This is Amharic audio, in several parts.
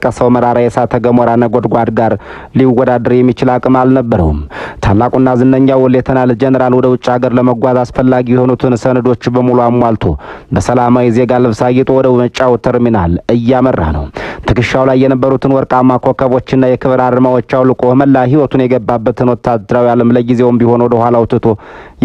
ከሰው መራራ የእሳተ ገሞራ ነጎድጓድ ጋር ሊወዳደር የሚችል አቅም አልነበረውም። ታላቁና ዝነኛው ሌተናል ጀነራል ወደ ውጭ ሀገር ለመጓዝ አስፈላጊ የሆኑትን ሰነዶች በሙሉ አሟልቶ በሰላማዊ ዜጋ ልብስ አጊጦ ወደ መጫው ተርሚናል እያመራ ነው። ትከሻው ላይ የነበሩትን ወርቃማ ኮከቦችና የክብር አርማዎች አውልቆ መላ ህይወቱን የገባበትን ወታደራዊ ዓለም ለጊዜውም ቢሆን ወደ ኋላው ትቶ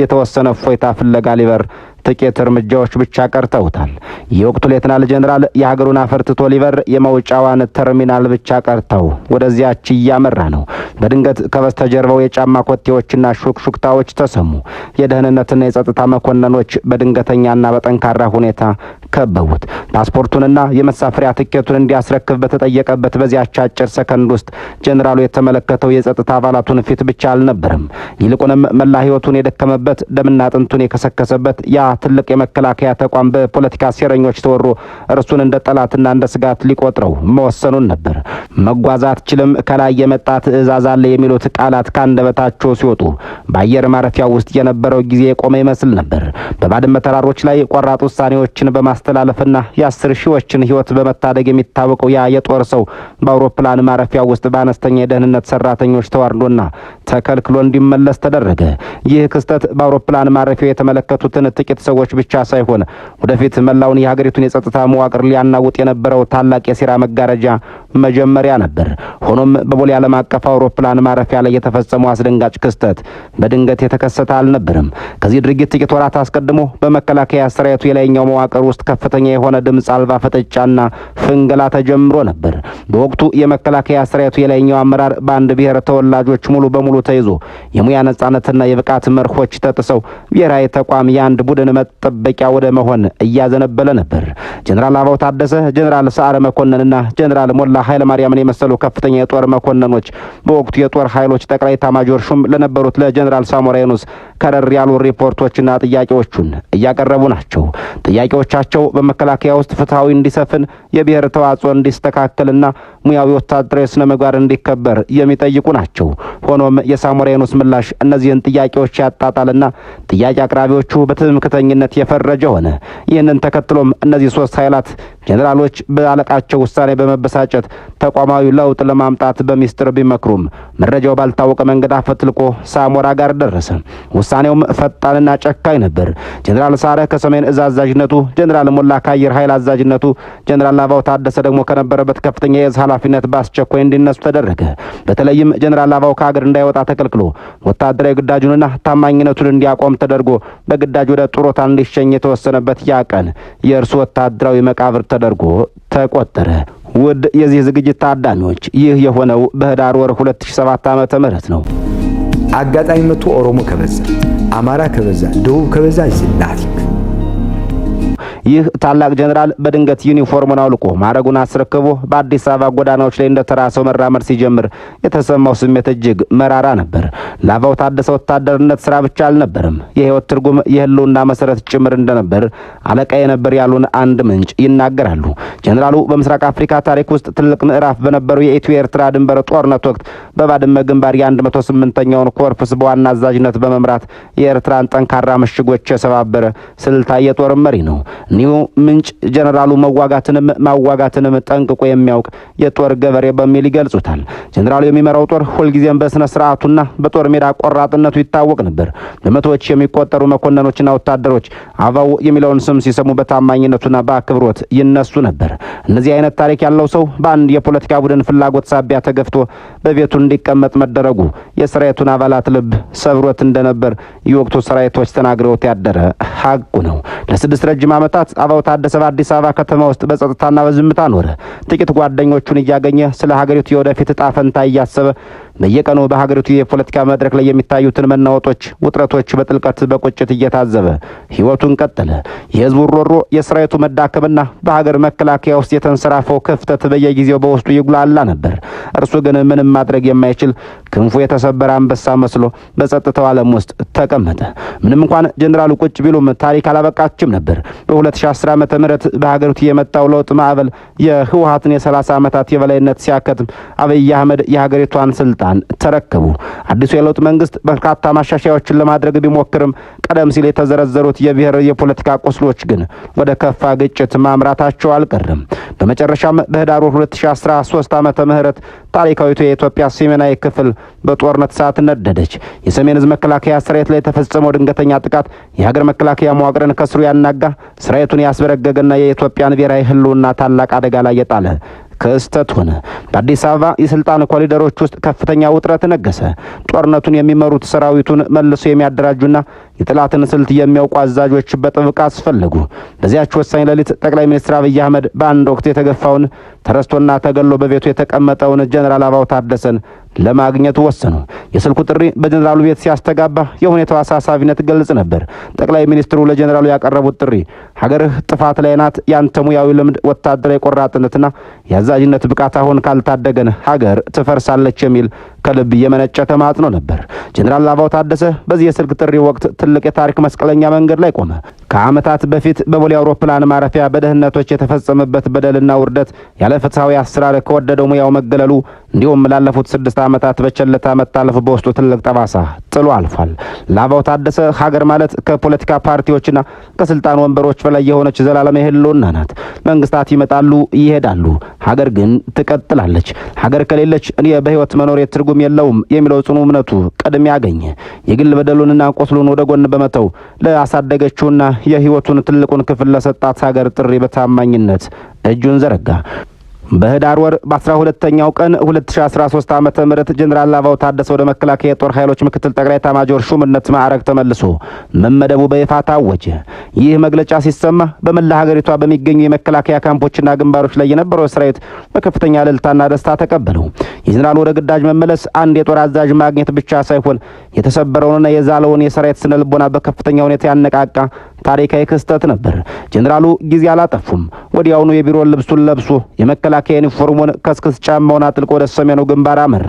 የተወሰነ እፎይታ ፍለጋ ሊበር ጥቂት እርምጃዎች ብቻ ቀርተውታል። የወቅቱ ሌተናል ጀነራል የሀገሩን አፈርትቶ ሊበር የመውጫዋን ተርሚናል ብቻ ቀርተው ወደዚያች እያመራ ነው። በድንገት ከበስተጀርባው የጫማ ኮቴዎችና ሹክሹክታዎች ተሰሙ። የደህንነትና የጸጥታ መኮንኖች በድንገተኛና በጠንካራ ሁኔታ ከበቡት። ፓስፖርቱንና የመሳፈሪያ ትኬቱን እንዲያስረክብ በተጠየቀበት በዚያች አጭር ሰከንድ ውስጥ ጀነራሉ የተመለከተው የጸጥታ አባላቱን ፊት ብቻ አልነበረም። ይልቁንም መላ ህይወቱን የደከመበት ደምና አጥንቱን የከሰከሰበት ያ ትልቅ የመከላከያ ተቋም በፖለቲካ ሴረኞች ተወሮ እርሱን እንደ ጠላትና እንደ ስጋት ሊቆጥረው መወሰኑን ነበር። መጓዝ አትችልም፣ ከላይ የመጣ ትዕዛዝ አለ የሚሉት ቃላት ካንደበታቸው ሲወጡ በአየር ማረፊያ ውስጥ የነበረው ጊዜ የቆመ ይመስል ነበር። በባድመ ተራሮች ላይ ቆራጥ ውሳኔዎችን በማስተላለፍና የ10 ሺዎችን ህይወት በመታደግ የሚታወቀው ያ የጦር ሰው በአውሮፕላን ማረፊያ ውስጥ በአነስተኛ የደህንነት ሰራተኞች ተዋርዶና ተከልክሎ እንዲመለስ ተደረገ። ይህ ክስተት በአውሮፕላን ማረፊያው የተመለከቱትን ጥቂት ሰዎች ብቻ ሳይሆን ወደፊት መላውን የሀገሪቱን የጸጥታ መዋቅር ሊያናውጥ የነበረው ታላቅ የሴራ መጋረጃ መጀመሪያ ነበር። ሆኖም በቦሌ ዓለም አቀፍ አውሮፕላን ማረፊያ ላይ የተፈጸመው አስደንጋጭ ክስተት በድንገት የተከሰተ አልነበረም። ከዚህ ድርጊት ጥቂት ወራት አስቀድሞ በመከላከያ ሰራዊቱ የላይኛው መዋቅር ውስጥ ከፍተኛ የሆነ ድምፅ አልባ ፍጥጫና ፍንገላ ተጀምሮ ነበር። በወቅቱ የመከላከያ ሰራዊቱ የላይኛው አመራር በአንድ ብሔር ተወላጆች ሙሉ በሙሉ ተይዞ የሙያ ነጻነትና የብቃት መርሆች ተጥሰው ብሔራዊ ተቋም የአንድ ቡድን መጠበቂያ ወደ መሆን እያዘነበለ ነበር። ጀነራል አበባው ታደሰ፣ ጀነራል ሰዓረ መኮንንና ጀነራል ሞላ ኃይለ ማርያምን የመሰሉ ከፍተኛ የጦር መኮንኖች በወቅቱ የጦር ኃይሎች ጠቅላይ ኤታማዦር ሹም ለነበሩት ለጀነራል ሳሞራ የኑስ ከረር ያሉ ሪፖርቶችና ጥያቄዎቹን እያቀረቡ ናቸው። ጥያቄዎቻቸው በመከላከያ ውስጥ ፍትሐዊ እንዲሰፍን፣ የብሔር ተዋጽኦ እንዲስተካከልና ሙያዊ ወታደራዊ ስነ ምግባር እንዲከበር የሚጠይቁ ናቸው። ሆኖም የሳሞራ የኑስ ምላሽ እነዚህን ጥያቄዎች ያጣጣልና ጥያቄ አቅራቢዎቹ በትምክህተኝነት የፈረጀ ሆነ። ይህንን ተከትሎም እነዚህ ሶስት ኃይላት ጀነራሎች በአለቃቸው ውሳኔ በመበሳጨት ተቋማዊ ለውጥ ለማምጣት በሚስጥር ቢመክሩም መረጃው ባልታወቀ መንገድ አፈትልቆ ሳሞራ ጋር ደረሰ። ውሳኔውም ፈጣንና ጨካኝ ነበር። ጀነራል ሰዓረ ከሰሜን እዝ አዛዥነቱ፣ ጀነራል ሞላ ከአየር ኃይል አዛዥነቱ፣ ጀነራል አበባው ታደሰ ደግሞ ከነበረበት ከፍተኛ የእዝ ኃላፊነት በአስቸኳይ እንዲነሱ ተደረገ። በተለይም ጀነራል አበባው ከሀገር እንዳይወጣ ተከልክሎ ወታደራዊ ግዳጁንና ታማኝነቱን እንዲያቆም ተደርጎ በግዳጅ ወደ ጡረታ እንዲሸኝ የተወሰነበት ያ ቀን የእርሱ ወታደራዊ መቃብር ተደርጎ ተቆጠረ። ውድ የዚህ ዝግጅት ታዳሚዎች፣ ይህ የሆነው በህዳር ወር 2007 ዓመተ ምህረት ነው። አጋጣሚ መጥቶ ኦሮሞ ከበዛ፣ አማራ ከበዛ፣ ደቡብ ከበዛ ዝናቲክ ይህ ታላቅ ጀነራል በድንገት ዩኒፎርሙን አውልቆ ማረጉን አስረክቦ በአዲስ አበባ ጎዳናዎች ላይ እንደተራሰው መራመድ ሲጀምር የተሰማው ስሜት እጅግ መራራ ነበር። ለአበባው ታደሰ ወታደርነት ስራ ብቻ አልነበረም፣ የህይወት ትርጉም የህልውና መሰረት ጭምር እንደነበር አለቃዬ ነበር ያሉን አንድ ምንጭ ይናገራሉ። ጀነራሉ በምስራቅ አፍሪካ ታሪክ ውስጥ ትልቅ ምዕራፍ በነበረው የኢትዮ ኤርትራ ድንበር ጦርነት ወቅት በባድመ ግንባር የ108ኛውን ኮርፕስ በዋና አዛዥነት በመምራት የኤርትራን ጠንካራ ምሽጎች የሰባበረ ስልታዊ የጦር መሪ ነው። ኒው ምንጭ ጀነራሉ መዋጋትንም ማዋጋትንም ጠንቅቆ የሚያውቅ የጦር ገበሬ በሚል ይገልጹታል። ጀነራሉ የሚመራው ጦር ሁልጊዜም በስነ ስርዓቱና በጦር ሜዳ ቆራጥነቱ ይታወቅ ነበር። በመቶዎች የሚቆጠሩ መኮንኖችና ወታደሮች አበባው የሚለውን ስም ሲሰሙ በታማኝነቱና በአክብሮት ይነሱ ነበር። እነዚህ አይነት ታሪክ ያለው ሰው በአንድ የፖለቲካ ቡድን ፍላጎት ሳቢያ ተገፍቶ በቤቱ እንዲቀመጥ መደረጉ የሰራዊቱን አባላት ልብ ሰብሮት እንደነበር የወቅቱ ሰራዊቶች ተናግረውት ያደረ ሀቁ ነው። ለስድስት ረጅም ዓመታት አበባው ታደሰ በአዲስ አበባ ከተማ ውስጥ በጸጥታና በዝምታ ኖረ። ጥቂት ጓደኞቹን እያገኘ ስለ ሀገሪቱ የወደፊት ዕጣ ፈንታ እያሰበ በየቀኑ በሀገሪቱ የፖለቲካ መድረክ ላይ የሚታዩትን መናወጦች፣ ውጥረቶች በጥልቀት በቁጭት እየታዘበ ህይወቱን ቀጠለ። የህዝቡ ሮሮ፣ የሰራዊቱ መዳከምና በሀገር መከላከያ ውስጥ የተንሰራፈው ክፍተት በየጊዜው በውስጡ ይጉላላ ነበር። እርሱ ግን ምንም ማድረግ የማይችል ክንፉ የተሰበረ አንበሳ መስሎ በጸጥታው ዓለም ውስጥ ተቀመጠ። ምንም እንኳን ጀነራሉ ቁጭ ቢሉም ታሪክ አላበቃችም ነበር። በ2010 ዓመተ ምህረት በሀገሪቱ የመጣው ለውጥ ማዕበል የህወሓትን የ30 ዓመታት የበላይነት ሲያከትም አብይ አህመድ የሀገሪቷን ስልጣን ተረከቡ። አዲሱ የለውጥ መንግስት በርካታ ማሻሻያዎችን ለማድረግ ቢሞክርም ቀደም ሲል የተዘረዘሩት የብሔር የፖለቲካ ቁስሎች ግን ወደ ከፋ ግጭት ማምራታቸው አልቀረም። በመጨረሻም በህዳር 2013 ዓመተ ምህረት ታሪካዊቱ የኢትዮጵያ ሰሜናዊ ክፍል በጦርነት እሳት ነደደች። የሰሜን ህዝብ መከላከያ ሰራዊት ላይ የተፈጸመው ድንገተኛ ጥቃት የሀገር መከላከያ መዋቅርን ከስሩ ያናጋ፣ ሰራዊቱን ያስበረገገና የኢትዮጵያን ብሔራዊ ህልውና ታላቅ አደጋ ላይ የጣለ ክስተት ሆነ። በአዲስ አበባ የስልጣን ኮሪደሮች ውስጥ ከፍተኛ ውጥረት ነገሰ። ጦርነቱን የሚመሩት ሰራዊቱን መልሶ የሚያደራጁና የጠላትን ስልት የሚያውቁ አዛዦች በጥብቅ አስፈለጉ። በዚያች ወሳኝ ሌሊት ጠቅላይ ሚኒስትር አብይ አህመድ በአንድ ወቅት የተገፋውን ተረስቶና ተገሎ በቤቱ የተቀመጠውን ጀነራል አበባው ታደሰን ለማግኘት ወሰኑ። የስልኩ ጥሪ በጀነራሉ ቤት ሲያስተጋባ የሁኔታው አሳሳቢነት ግልጽ ነበር። ጠቅላይ ሚኒስትሩ ለጀነራሉ ያቀረቡት ጥሪ ሀገርህ ጥፋት ላይ ናት፣ ያንተ ሙያዊ ልምድ፣ ወታደራዊ ቆራጥነትና የአዛዥነት ብቃት አሁን ካልታደገን ሀገር ትፈርሳለች የሚል ከልብ የመነጨ ተማጽኖ ነበር። ጀነራል አበባው ታደሰ በዚህ የስልክ ጥሪ ወቅት ትልቅ የታሪክ መስቀለኛ መንገድ ላይ ቆመ። ከዓመታት በፊት በቦሌ አውሮፕላን ማረፊያ በደህንነቶች የተፈጸመበት በደልና ውርደት ያለ ፍትሐዊ አሰራር ከወደደው ሙያው መገለሉ እንዲሁም ላለፉት 6 ዓመታት በቸልታ መታለፍ በውስጡ ትልቅ ጠባሳ ጥሎ አልፏል። ለአበባው ታደሰ ሀገር ማለት ከፖለቲካ ፓርቲዎችና ከስልጣን ወንበሮች በላይ የሆነች ዘላለም ህልውና ናት። መንግስታት ይመጣሉ ይሄዳሉ፣ ሀገር ግን ትቀጥላለች። ሀገር ከሌለች እኔ በህይወት መኖር ትርጉም የለውም የሚለው ጽኑ እምነቱ ቅድሚያ ያገኘ። የግል በደሉንና ቆስሉን ወደ ጎን በመተው ለአሳደገችውና የህይወቱን ትልቁን ክፍል ለሰጣት ሀገር ጥሪ በታማኝነት እጁን ዘረጋ። በህዳር ወር በ12ኛው ቀን 2013 ዓመተ ምህረት ጀነራል አበባው ታደሰ ወደ መከላከያ የጦር ኃይሎች ምክትል ጠቅላይ ኤታማዦር ሹምነት ማዕረግ ተመልሶ መመደቡ በይፋ ታወጀ። ይህ መግለጫ ሲሰማ በመላ ሀገሪቷ በሚገኙ የመከላከያ ካምፖችና ግንባሮች ላይ የነበረው ሰራዊት በከፍተኛ እልልታና ደስታ ተቀበለው። የጀነራሉ ወደ ግዳጅ መመለስ አንድ የጦር አዛዥ ማግኘት ብቻ ሳይሆን የተሰበረውንና የዛለውን የሰራዊት ስነ ልቦና በከፍተኛ ሁኔታ ያነቃቃ ታሪካዊ ክስተት ነበር። ጀነራሉ ጊዜ አላጠፉም። ወዲያውኑ የቢሮ ልብሱን ለብሶ የመከላከያ ዩኒፎርሙን ከስክስ ጫማውን አጥልቆ ወደ ሰሜኑ ግንባር አመራ።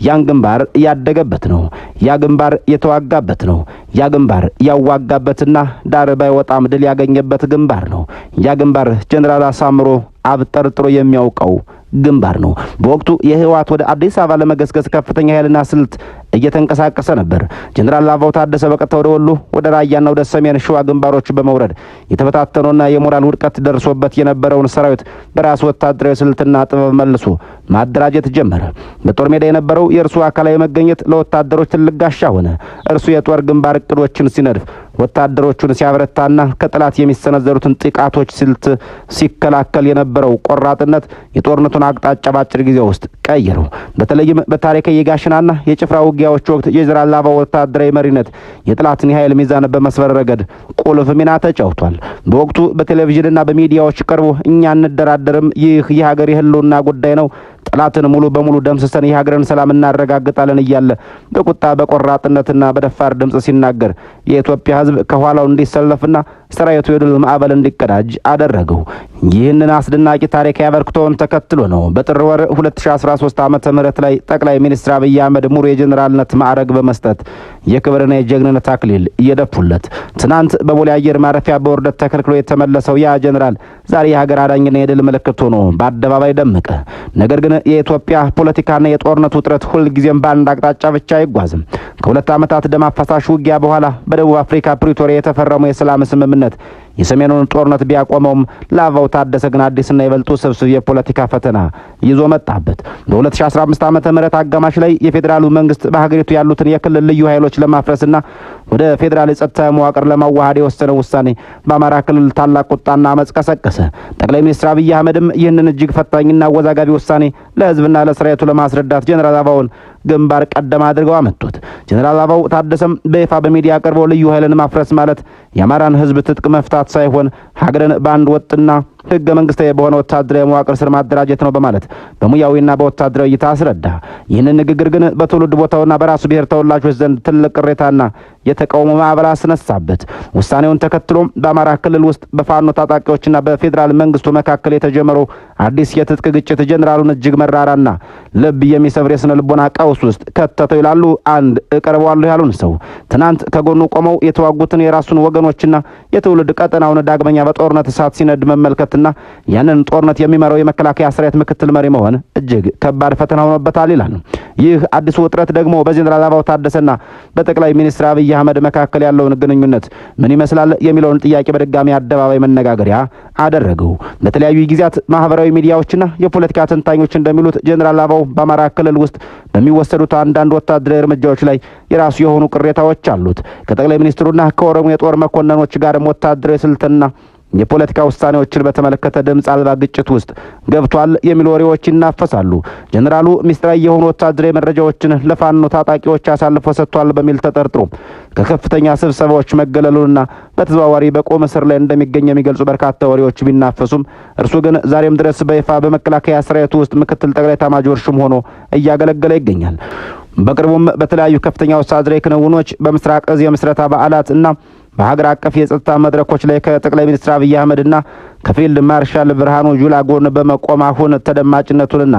ያን ግንባር ያደገበት ነው። ያ ግንባር የተዋጋበት ነው። ያ ግንባር ያዋጋበትና ዳር ባይወጣም ድል ያገኘበት ግንባር ነው። ያ ግንባር ጀነራል አሳምሮ አብጠርጥሮ የሚያውቀው ግንባር ነው። በወቅቱ የህወሓት ወደ አዲስ አበባ ለመገስገስ ከፍተኛ ኃይልና ስልት እየተንቀሳቀሰ ነበር። ጀነራል አበባው ታደሰ በቀጥታ ወደ ወሎ፣ ወደ ራያና ወደ ሰሜን ሸዋ ግንባሮች በመውረድ የተበታተነውና የሞራል ውድቀት ደርሶበት የነበረውን ሰራዊት በራሱ ወታደራዊ ስልትና ጥበብ መልሶ ማደራጀት ጀመረ። በጦር ሜዳ የነበረው የእርሱ አካላዊ መገኘት ለወታደሮች ትልቅ ጋሻ ሆነ። እርሱ የጦር ግንባር እቅዶችን ሲነድፍ፣ ወታደሮቹን ሲያበረታና ከጠላት የሚሰነዘሩትን ጥቃቶች ስልት ሲከላከል የነበረው ቆራጥነት የጦርነቱን አቅጣጫ በአጭር ጊዜ ውስጥ ቀየረው። በተለይም በታሪካዊ የጋሽናና የጭፍራ ውጊያዎች ወቅት የጀነራል አበባው ወታደራዊ መሪነት የጠላትን የኃይል ሚዛን በመስበር ረገድ ቁልፍ ሚና ተጫውቷል። በወቅቱ በቴሌቪዥንና በሚዲያዎች ቀርቦ እኛ እንደራደርም፣ ይህ የሀገር የህልውና ጉዳይ ነው፣ ጠላትን ሙሉ በሙሉ ደምስሰን የሀገርን ሰላም እናረጋግጣለን እያለ በቁጣ በቆራጥነትና በደፋር ድምጽ ሲናገር የኢትዮጵያ ህዝብ ከኋላው እንዲሰለፍና ሰራዊቱ የድል ማዕበል እንዲቀዳጅ አደረገው። ይህንን አስደናቂ ታሪክ ያበርክቶን ተከትሎ ነው በጥር ወር 2013 ዓመተ ምህረት ላይ ጠቅላይ ሚኒስትር አብይ አህመድ ሙሉ የጀነራልነት ማዕረግ በመስጠት የክብርና የጀግንነት አክሊል እየደፉለት። ትናንት በቦሌ አየር ማረፊያ በውርደት ተከልክሎ የተመለሰው ያ ጀነራል ዛሬ የሀገር አዳኝና የድል ምልክት ሆኖ በአደባባይ ደመቀ። ነገር ግን የኢትዮጵያ ፖለቲካና የጦርነት ውጥረት ሁልጊዜም በአንድ አቅጣጫ ብቻ አይጓዝም። ከ2 ዓመታት ደም አፋሳሽ ውጊያ በኋላ በደቡብ አፍሪካ ፕሪቶሪያ የተፈረመው የሰላም ስምምነት የሰሜኑን ጦርነት ቢያቆመውም ለአበባው ታደሰ ግን አዲስና ይበልጡ ስብስብ የፖለቲካ ፈተና ይዞ መጣበት። በ2015 ዓመተ ምህረት አጋማሽ ላይ የፌዴራሉ መንግስት በሀገሪቱ ያሉትን የክልል ልዩ ኃይሎች ለማፍረስና ወደ ፌዴራል የጸጥታ መዋቅር ለማዋሃድ የወሰነው ውሳኔ በአማራ ክልል ታላቅ ቁጣና አመጽ ቀሰቀሰ። ጠቅላይ ሚኒስትር አብይ አህመድም ይህንን እጅግ ፈታኝና አወዛጋቢ ውሳኔ ለህዝብና ለሰራዊቱ ለማስረዳት ጀነራል አበባውን ግንባር ቀደም አድርገው አመጡት። ጀነራል አበባው ታደሰም በይፋ በሚዲያ ቀርበው ልዩ ኃይልን ማፍረስ ማለት የአማራን ህዝብ ትጥቅ መፍታት ሳይሆን ሀገርን በአንድ ወጥና ህገ መንግስታዊ በሆነ ወታደራዊ መዋቅር ስር ማደራጀት ነው በማለት በሙያዊና በወታደራዊ እይታ አስረዳ። ይህንን ንግግር ግን በትውልድ ቦታውና በራሱ ብሔር ተወላጆች ዘንድ ትልቅ ቅሬታና የተቃውሞ ማዕበል አስነሳበት። ውሳኔውን ተከትሎ በአማራ ክልል ውስጥ በፋኖ ታጣቂዎችና በፌዴራል መንግስቱ መካከል የተጀመረው አዲስ የትጥቅ ግጭት ጀነራሉን እጅግ መራራና ልብ የሚሰብር የስነ ልቦና ቀውስ ውስጥ ከተተው ይላሉ አንድ እቀርበዋለሁ ያሉን ሰው። ትናንት ከጎኑ ቆመው የተዋጉትን የራሱን ወገኖችና የትውልድ ቀጠናውን ዳግመኛ በጦርነት እሳት ሲነድ መመልከትና ያንን ጦርነት የሚመራው የመከላከያ ሰራዊት ምክትል መሪ መሆን እጅግ ከባድ ፈተና ሆኖበታል ይላል። ይህ አዲሱ ውጥረት ደግሞ በጀነራል አበባው ታደሰና በጠቅላይ ሚኒስትር አብይ አህመድ መካከል ያለውን ግንኙነት ምን ይመስላል የሚለውን ጥያቄ በድጋሚ አደባባይ መነጋገሪያ አደረገው። በተለያዩ ጊዜያት ማህበራዊ ሚዲያዎችና የፖለቲካ ተንታኞች እንደሚሉት ጀነራል አበባው በአማራ ክልል ውስጥ በሚወሰዱት አንዳንድ ወታደራዊ እርምጃዎች ላይ የራሱ የሆኑ ቅሬታዎች አሉት። ከጠቅላይ ሚኒስትሩና ከኦሮሞ የጦር መኮንኖች ጋርም ወታደራዊ ስልትና የፖለቲካ ውሳኔዎችን በተመለከተ ድምፅ አልባ ግጭት ውስጥ ገብቷል የሚሉ ወሬዎች ይናፈሳሉ። ጀነራሉ ሚስጥራዊ የሆኑ ወታደራዊ መረጃዎችን ለፋኖ ታጣቂዎች አሳልፎ ሰጥቷል በሚል ተጠርጥሮ ከከፍተኛ ስብሰባዎች መገለሉንና በተዘዋዋሪ በቁም እስር ላይ እንደሚገኝ የሚገልጹ በርካታ ወሬዎች ቢናፈሱም እርሱ ግን ዛሬም ድረስ በይፋ በመከላከያ ሰራዊቱ ውስጥ ምክትል ጠቅላይ ኤታማዦር ሹም ሆኖ እያገለገለ ይገኛል። በቅርቡም በተለያዩ ከፍተኛ ወታደራዊ ክንውኖች በምስራቅ እዝ የምስረታ በዓላት እና በሀገር አቀፍ የጸጥታ መድረኮች ላይ ከጠቅላይ ሚኒስትር አብይ አህመድና ከፊልድ ማርሻል ብርሃኑ ጁላ ጎን በመቆም አሁን ተደማጭነቱንና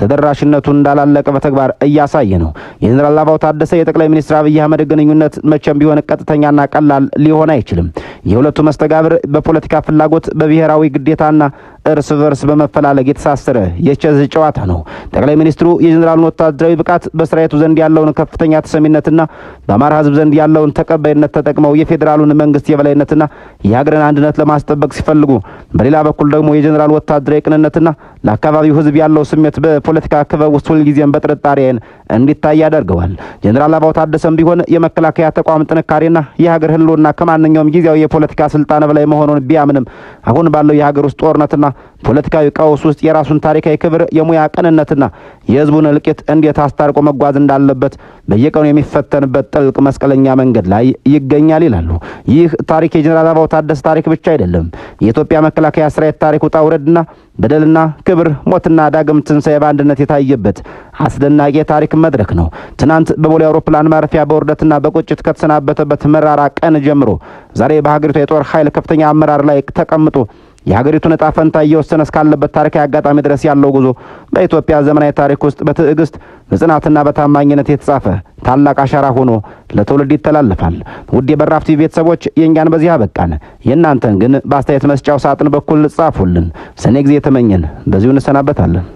ተደራሽነቱን እንዳላለቀ በተግባር እያሳየ ነው። የጀነራል አበባው ታደሰ የጠቅላይ ሚኒስትር አብይ አህመድ ግንኙነት መቼም ቢሆን ቀጥተኛና ቀላል ሊሆን አይችልም። የሁለቱ መስተጋብር በፖለቲካ ፍላጎት፣ በብሔራዊ ግዴታና እርስ በርስ በመፈላለግ የተሳሰረ የቼዝ ጨዋታ ነው። ጠቅላይ ሚኒስትሩ የጀነራሉን ወታደራዊ ብቃት፣ በሰራዊቱ ዘንድ ያለውን ከፍተኛ ተሰሚነትና በአማራ ሕዝብ ዘንድ ያለውን ተቀባይነት ተጠቅመው የፌዴራሉን መንግስት የበላይነትና የሀገርን አንድነት ለማስጠበቅ ሲፈልጉ፣ በሌላ በኩል ደግሞ የጀነራል ወታደራዊ ቅንነትና ለአካባቢው ሕዝብ ያለው ስሜት በፖለቲካ ክበብ ውስጥ ሁልጊዜም በጥርጣሬን እንዲታይ ያደርገዋል። ጀነራል አበባው ታደሰም ቢሆን የመከላከያ ተቋም ጥንካሬና የሀገር ህልውና ከማንኛውም ጊዜያዊ የፖለቲካ ስልጣን በላይ መሆኑን ቢያምንም አሁን ባለው የሀገር ውስጥ ጦርነትና ፖለቲካዊ ቀውስ ውስጥ የራሱን ታሪካዊ ክብር፣ የሙያ ቅንነትና የህዝቡን እልቂት እንዴት አስታርቆ መጓዝ እንዳለበት በየቀኑ የሚፈተንበት ጥልቅ መስቀለኛ መንገድ ላይ ይገኛል ይላሉ። ይህ ታሪክ የጀነራል አበባው ታደሰ ታሪክ ብቻ አይደለም። የኢትዮጵያ መከላከያ ሰራዊት ታሪክ ውጣ ውረድና በደልና ክብር፣ ሞትና ዳግም ትንሣኤ በአንድነት የታየበት አስደናቂ የታሪክ መድረክ ነው። ትናንት በቦሌ አውሮፕላን ማረፊያ በውርደትና በቁጭት ከተሰናበተበት መራራ ቀን ጀምሮ ዛሬ በሀገሪቱ የጦር ኃይል ከፍተኛ አመራር ላይ ተቀምጦ የሀገሪቱን ዕጣ ፈንታ እየወሰነ እስካለበት ታሪካዊ አጋጣሚ ድረስ ያለው ጉዞ በኢትዮጵያ ዘመናዊ ታሪክ ውስጥ በትዕግስት በጽናትና በታማኝነት የተጻፈ ታላቅ አሻራ ሆኖ ለትውልድ ይተላለፋል። ውድ የበራፍ ቲቪ ቤተሰቦች የእኛን በዚህ አበቃን። የእናንተን ግን በአስተያየት መስጫው ሳጥን በኩል ጻፉልን። ሰኔ ጊዜ የተመኘን በዚሁ እንሰናበታለን።